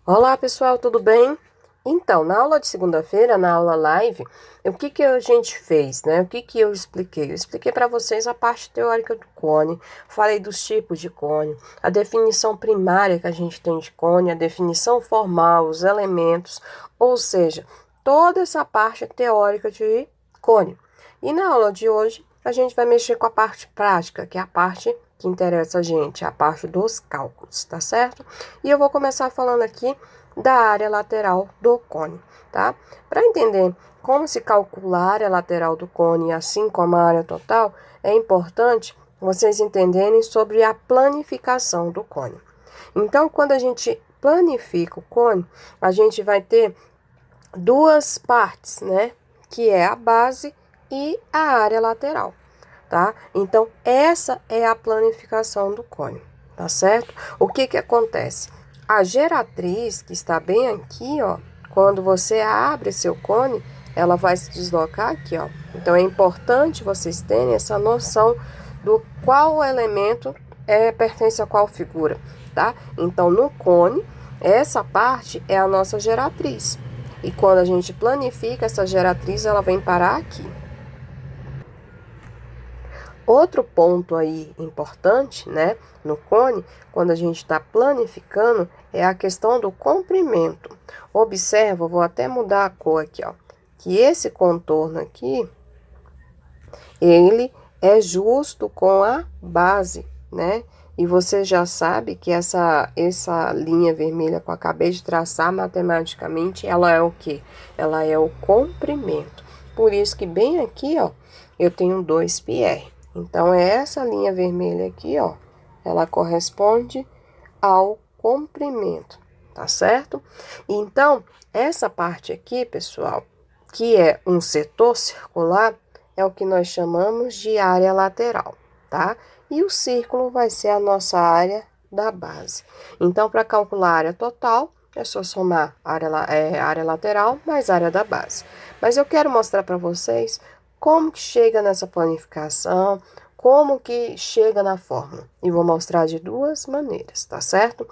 Olá pessoal, tudo bem? Então, na aula de segunda-feira, na aula live, o que a gente fez, né? O que eu expliquei? Eu expliquei para vocês a parte teórica do cone, falei dos tipos de cone, a definição primária que a gente tem de cone, a definição formal, os elementos, ou seja, toda essa parte teórica de cone. E na aula de hoje, a gente vai mexer com a parte prática, que é a parte que interessa a gente, a parte dos cálculos, tá certo? E eu vou começar falando aqui da área lateral do cone, tá? Para entender como se calcula a área lateral do cone, assim como a área total, é importante vocês entenderem sobre a planificação do cone. Então, quando a gente planifica o cone, a gente vai ter duas partes, né? Que é a base e a área lateral, tá? Então, essa é a planificação do cone, tá certo? O que acontece? A geratriz, que está bem aqui, ó, quando você abre seu cone, ela vai se deslocar aqui, ó. Então, é importante vocês terem essa noção do qual elemento pertence a qual figura, tá? Então, no cone, essa parte é a nossa geratriz. E quando a gente planifica essa geratriz, ela vem parar aqui. Outro ponto aí importante, né, no cone, quando a gente está planificando, é a questão do comprimento. Observa, vou até mudar a cor aqui, ó, que esse contorno aqui, ele é justo com a base, né? E você já sabe que essa linha vermelha que eu acabei de traçar matematicamente, ela é o quê? Ela é o comprimento. Por isso que bem aqui, ó, eu tenho 2πr. Então, é essa linha vermelha aqui, ó, ela corresponde ao comprimento, tá certo? Então, essa parte aqui, pessoal, que é um setor circular, é o que nós chamamos de área lateral, tá? E o círculo vai ser a nossa área da base. Então, para calcular a área total, é só somar área lateral mais área da base. Mas eu quero mostrar para vocês como que chega nessa planificação, como que chega na fórmula. E vou mostrar de duas maneiras, tá certo?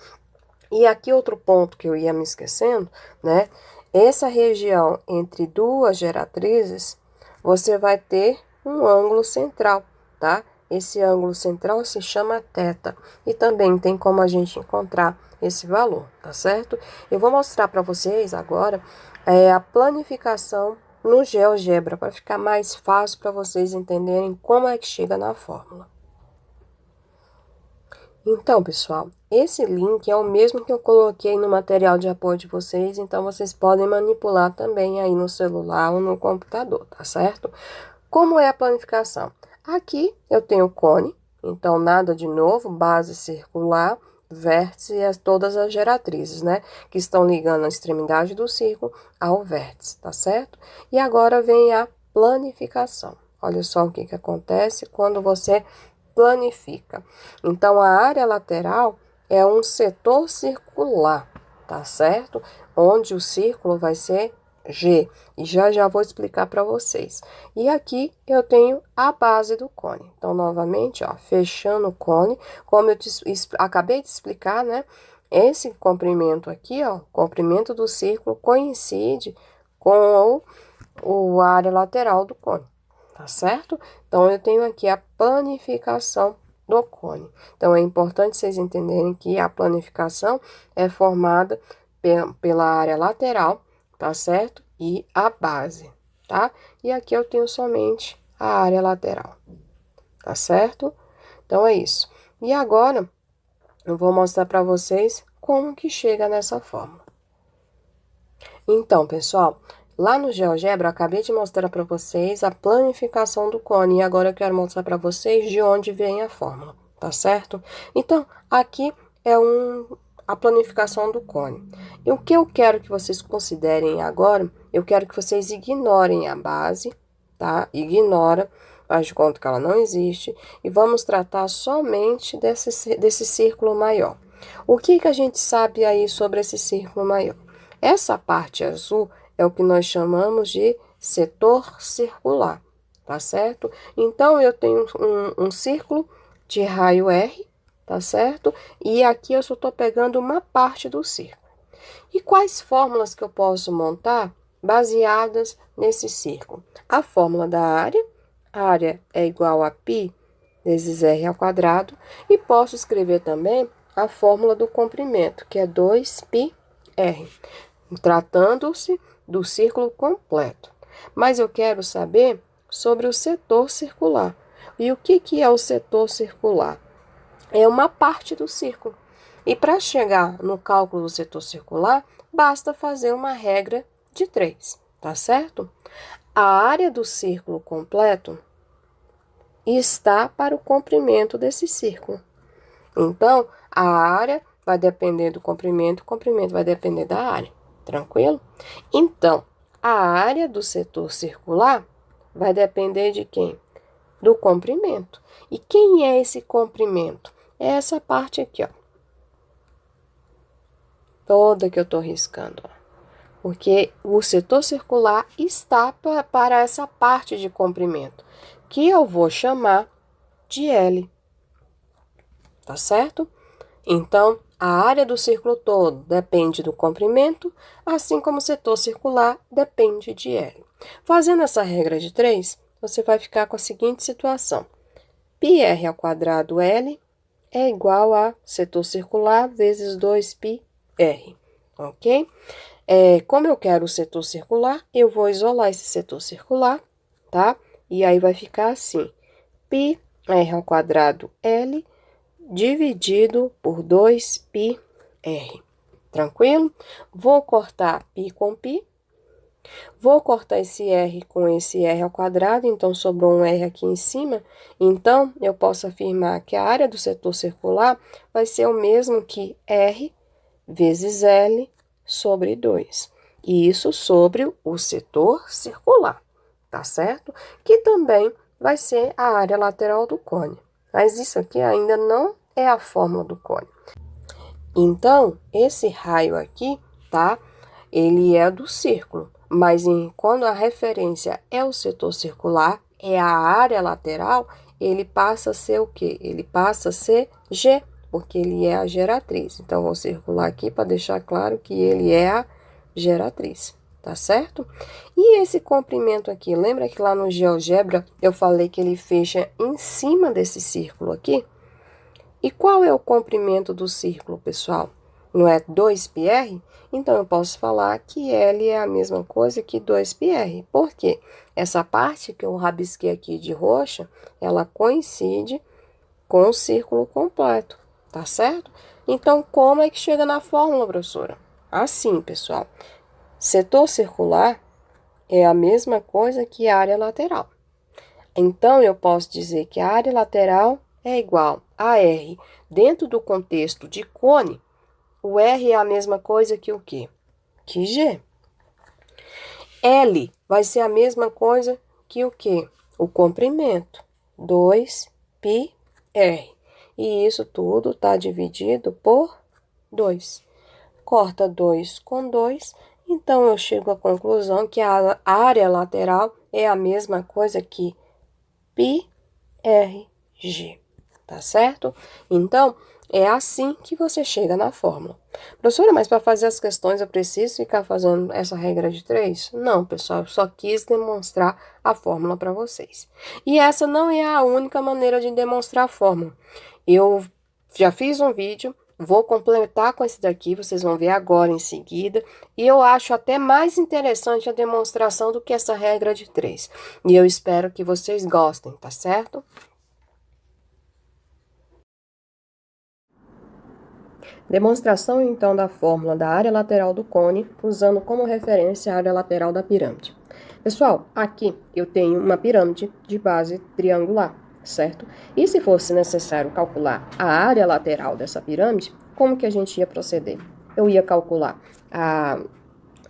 E aqui outro ponto que eu ia me esquecendo, né? Essa região entre duas geratrizes, você vai ter um ângulo central, tá? Esse ângulo central se chama θ. E também tem como a gente encontrar esse valor, tá certo? Eu vou mostrar para vocês agora a planificação no GeoGebra, para ficar mais fácil para vocês entenderem como é que chega na fórmula. Então, pessoal, esse link é o mesmo que eu coloquei no material de apoio de vocês, então vocês podem manipular também aí no celular ou no computador, tá certo? Como é a planificação? Aqui eu tenho cone, então nada de novo, base circular, vértice e todas as geratrizes, né? Que estão ligando a extremidade do círculo ao vértice, tá certo? E agora vem a planificação. Olha só o que acontece quando você planifica. Então, a área lateral é um setor circular, tá certo? Onde o círculo vai ser G. E já vou explicar para vocês. E aqui eu tenho a base do cone. Então, novamente, ó, fechando o cone, como eu acabei de explicar, né? Esse comprimento aqui, ó, comprimento do círculo coincide com a área lateral do cone, tá certo? Então, eu tenho aqui a planificação do cone. Então, é importante vocês entenderem que a planificação é formada pela área lateral, tá certo? E a base, tá? E aqui eu tenho somente a área lateral, tá certo? Então, é isso. E agora, eu vou mostrar para vocês como que chega nessa fórmula. Então, pessoal, lá no GeoGebra, eu acabei de mostrar para vocês a planificação do cone. E agora eu quero mostrar para vocês de onde vem a fórmula, tá certo? Então, aqui é a planificação do cone. E o que eu quero que vocês considerem agora, eu quero que vocês ignorem a base, tá? Ignora, faz de conta que ela não existe. E vamos tratar somente desse círculo maior. O que a gente sabe aí sobre esse círculo maior? Essa parte azul é o que nós chamamos de setor circular, tá certo? Então, eu tenho um círculo de raio R, tá certo? E aqui eu só estou pegando uma parte do círculo. E quais fórmulas que eu posso montar baseadas nesse círculo? A fórmula da área. A área é igual a π vezes r ao quadrado. E posso escrever também a fórmula do comprimento, que é 2πr, tratando-se do círculo completo. Mas eu quero saber sobre o setor circular. E o que é o setor circular? É uma parte do círculo. E para chegar no cálculo do setor circular, basta fazer uma regra de 3, tá certo? A área do círculo completo está para o comprimento desse círculo. Então, a área vai depender do comprimento, o comprimento vai depender da área. Tranquilo? Então, a área do setor circular vai depender de quem? Do comprimento. E quem é esse comprimento? É essa parte aqui, ó. Toda que eu estou riscando, ó. Porque o setor circular está para essa parte de comprimento, que eu vou chamar de L. Tá certo? Então, a área do círculo todo depende do comprimento, assim como o setor circular depende de L. Fazendo essa regra de 3, você vai ficar com a seguinte situação. πr ao quadrado L é igual a setor circular vezes 2πr, ok? Como eu quero o setor circular, eu vou isolar esse setor circular, tá? E aí vai ficar assim, πr ao quadrado L dividido por 2πr. Tranquilo? Vou cortar π com π. Vou cortar esse r com esse r ao quadrado, então sobrou um r aqui em cima. Então, eu posso afirmar que a área do setor circular vai ser o mesmo que r vezes L sobre 2. E isso sobre o setor circular, tá certo? Que também vai ser a área lateral do cone. Mas isso aqui ainda não é a fórmula do cone. Então, esse raio aqui, tá? Ele é do círculo. Mas quando a referência é o setor circular, é a área lateral, ele passa a ser o quê? Ele passa a ser G, porque ele é a geratriz. Então, vou circular aqui para deixar claro que ele é a geratriz, tá certo? E esse comprimento aqui, lembra que lá no GeoGebra eu falei que ele fecha em cima desse círculo aqui? E qual é o comprimento do círculo, pessoal? Não é 2πr? Então, eu posso falar que L é a mesma coisa que 2πr. Por quê? Essa parte que eu rabisquei aqui de roxa, ela coincide com o círculo completo, tá certo? Então, como é que chega na fórmula, professora? Assim, pessoal. Setor circular é a mesma coisa que área lateral. Então, eu posso dizer que a área lateral é igual a R. Dentro do contexto de cone, o R é a mesma coisa que o quê? Que G. L vai ser a mesma coisa que o quê? O comprimento, 2πr. E isso tudo está dividido por 2. Corta 2 com 2, então eu chego à conclusão que a área lateral é a mesma coisa que πrg, tá certo? Então, é assim que você chega na fórmula. Professora, mas para fazer as questões eu preciso ficar fazendo essa regra de 3? Não, pessoal, eu só quis demonstrar a fórmula para vocês. E essa não é a única maneira de demonstrar a fórmula. Eu já fiz um vídeo, vou completar com esse daqui, vocês vão ver agora em seguida. E eu acho até mais interessante a demonstração do que essa regra de 3. E eu espero que vocês gostem, tá certo? Demonstração, então, da fórmula da área lateral do cone, usando como referência a área lateral da pirâmide. Pessoal, aqui eu tenho uma pirâmide de base triangular, certo? E se fosse necessário calcular a área lateral dessa pirâmide, como que a gente ia proceder? Eu ia calcular a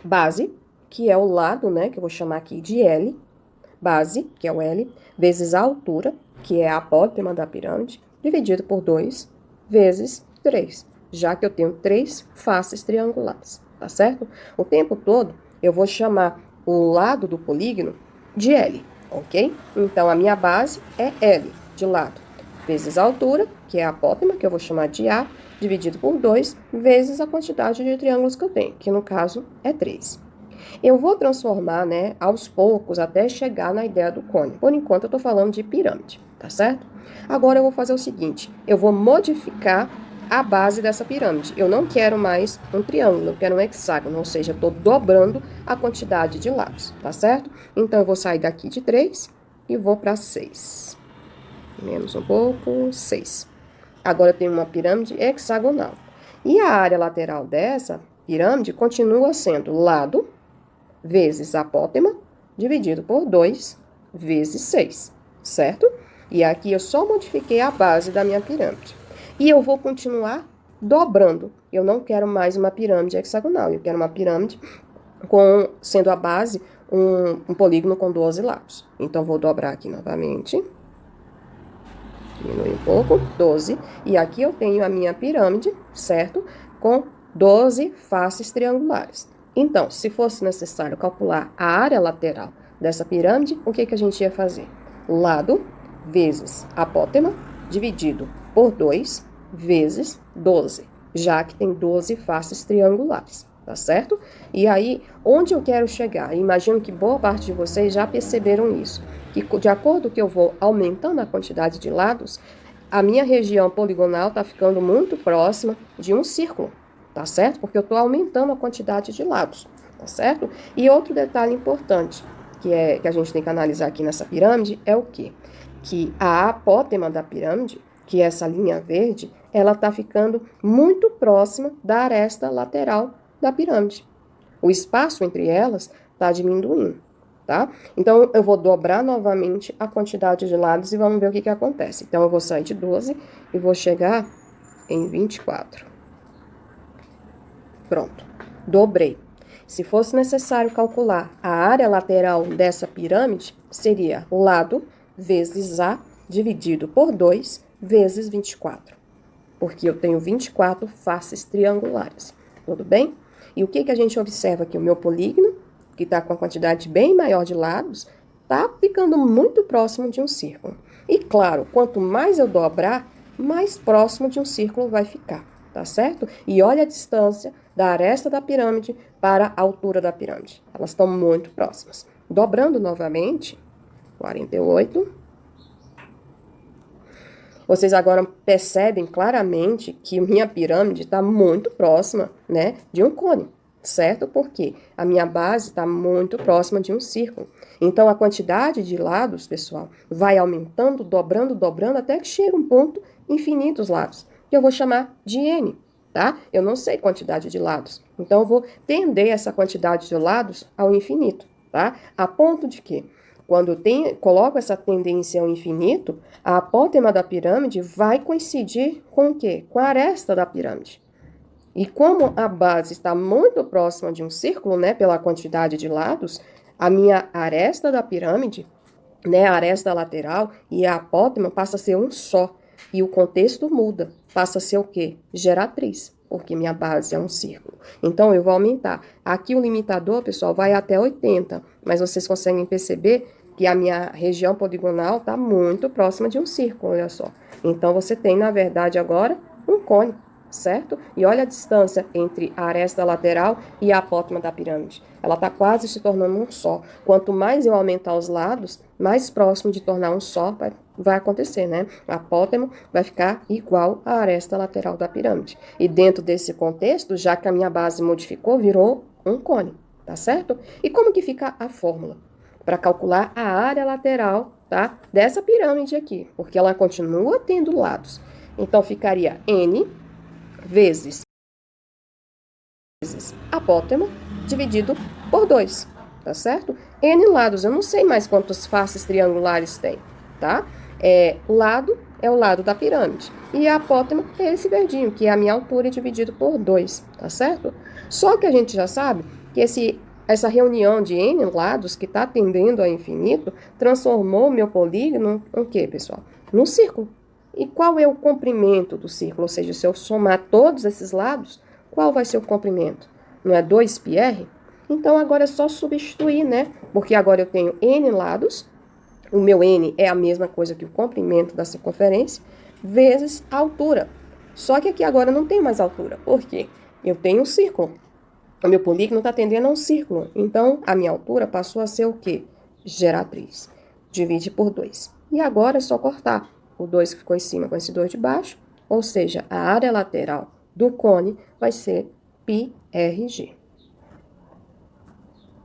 base, que é o lado, né, que eu vou chamar aqui de L, base, que é o L, vezes a altura, que é a apótema da pirâmide, dividido por 2, vezes 3. Já que eu tenho 3 faces triangulares, tá certo? O tempo todo, eu vou chamar o lado do polígono de L, ok? Então, a minha base é L, de lado. vezes a altura, que é a apótema, que eu vou chamar de A, dividido por 2, vezes a quantidade de triângulos que eu tenho, que no caso é 3. Eu vou transformar, né, aos poucos, até chegar na ideia do cone. Por enquanto, eu estou falando de pirâmide, tá certo? Agora, eu vou fazer o seguinte, eu vou modificar a base dessa pirâmide. Eu não quero mais um triângulo, eu quero um hexágono, ou seja, eu estou dobrando a quantidade de lados, tá certo? Então, eu vou sair daqui de 3 e vou para 6. Menos um pouco, 6. Agora, eu tenho uma pirâmide hexagonal. E a área lateral dessa pirâmide continua sendo lado vezes apótema, dividido por 2, vezes 6, certo? E aqui eu só modifiquei a base da minha pirâmide. E eu vou continuar dobrando. Eu não quero mais uma pirâmide hexagonal, eu quero uma pirâmide sendo a base um polígono com 12 lados. Então, vou dobrar aqui novamente. Diminui um pouco, 12. E aqui eu tenho a minha pirâmide, certo? Com 12 faces triangulares. Então, se fosse necessário calcular a área lateral dessa pirâmide, o que a gente ia fazer? Lado vezes apótema, dividido por 2, vezes 12, já que tem 12 faces triangulares, tá certo? E aí, onde eu quero chegar? Imagino que boa parte de vocês já perceberam isso, que de acordo que eu vou aumentando a quantidade de lados, a minha região poligonal está ficando muito próxima de um círculo. Tá certo? Porque eu estou aumentando a quantidade de lados, tá certo? E outro detalhe importante que a gente tem que analisar aqui nessa pirâmide é o quê? Que a apótema da pirâmide, que é essa linha verde, ela está ficando muito próxima da aresta lateral da pirâmide. O espaço entre elas está diminuindo, tá? Então, eu vou dobrar novamente a quantidade de lados e vamos ver o que acontece. Então, eu vou sair de 12 e vou chegar em 24. Pronto, dobrei. Se fosse necessário calcular a área lateral dessa pirâmide, seria lado vezes A dividido por 2 vezes 24. Porque eu tenho 24 faces triangulares. Tudo bem? E o que a gente observa aqui? O meu polígono, que está com a quantidade bem maior de lados, está ficando muito próximo de um círculo. E claro, quanto mais eu dobrar, mais próximo de um círculo vai ficar. Tá certo? E olha a distância da aresta da pirâmide para a altura da pirâmide. Elas estão muito próximas. Dobrando novamente, 48. Vocês agora percebem claramente que minha pirâmide está muito próxima, né, de um cone, certo? Porque a minha base está muito próxima de um círculo. Então, a quantidade de lados, pessoal, vai aumentando, dobrando, até que chega um ponto infinito os lados, que eu vou chamar de N, tá? Eu não sei quantidade de lados, então eu vou tender essa quantidade de lados ao infinito, tá? A ponto de que, quando eu coloco essa tendência ao infinito, a apótema da pirâmide vai coincidir com o quê? Com a aresta da pirâmide. E como a base está muito próxima de um círculo, né, pela quantidade de lados, a minha aresta da pirâmide, né, a aresta lateral e a apótema passa a ser um só. E o contexto muda, passa a ser o quê? Geratriz, porque minha base é um círculo. Então, eu vou aumentar. Aqui o limitador, pessoal, vai até 80, mas vocês conseguem perceber que a minha região poligonal está muito próxima de um círculo, olha só. Então, você tem, na verdade, agora, um cone, certo? E olha a distância entre a aresta lateral e a apótema da pirâmide. Ela está quase se tornando um só. Quanto mais eu aumentar os lados, mais próximo de tornar um só vai acontecer, né? A apótema vai ficar igual à aresta lateral da pirâmide. E dentro desse contexto, já que a minha base modificou, virou um cone, tá certo? E como que fica a fórmula? Para calcular a área lateral, tá? Dessa pirâmide aqui, porque ela continua tendo lados. Então, ficaria N vezes apótema dividido por 2, tá certo? N lados, eu não sei mais quantas faces triangulares tem, tá? Lado é o lado da pirâmide. E a apótema é esse verdinho, que é a minha altura dividido por 2, tá certo? Só que a gente já sabe que essa reunião de N lados, que está tendendo ao infinito, transformou o meu polígono em quê, pessoal? Num círculo. E qual é o comprimento do círculo? Ou seja, se eu somar todos esses lados, qual vai ser o comprimento? Não é 2πr? Então, agora é só substituir, né? Porque agora eu tenho N lados O meu N é a mesma coisa que o comprimento da circunferência vezes a altura. Só que aqui agora não tem mais altura. Por quê? Eu tenho um círculo. O meu polígono está tendendo a um círculo. Então, a minha altura passou a ser o quê? Geratriz. Divide por 2. E agora é só cortar. O 2 que ficou em cima com esse 2 de baixo. Ou seja, a área lateral do cone vai ser πRG.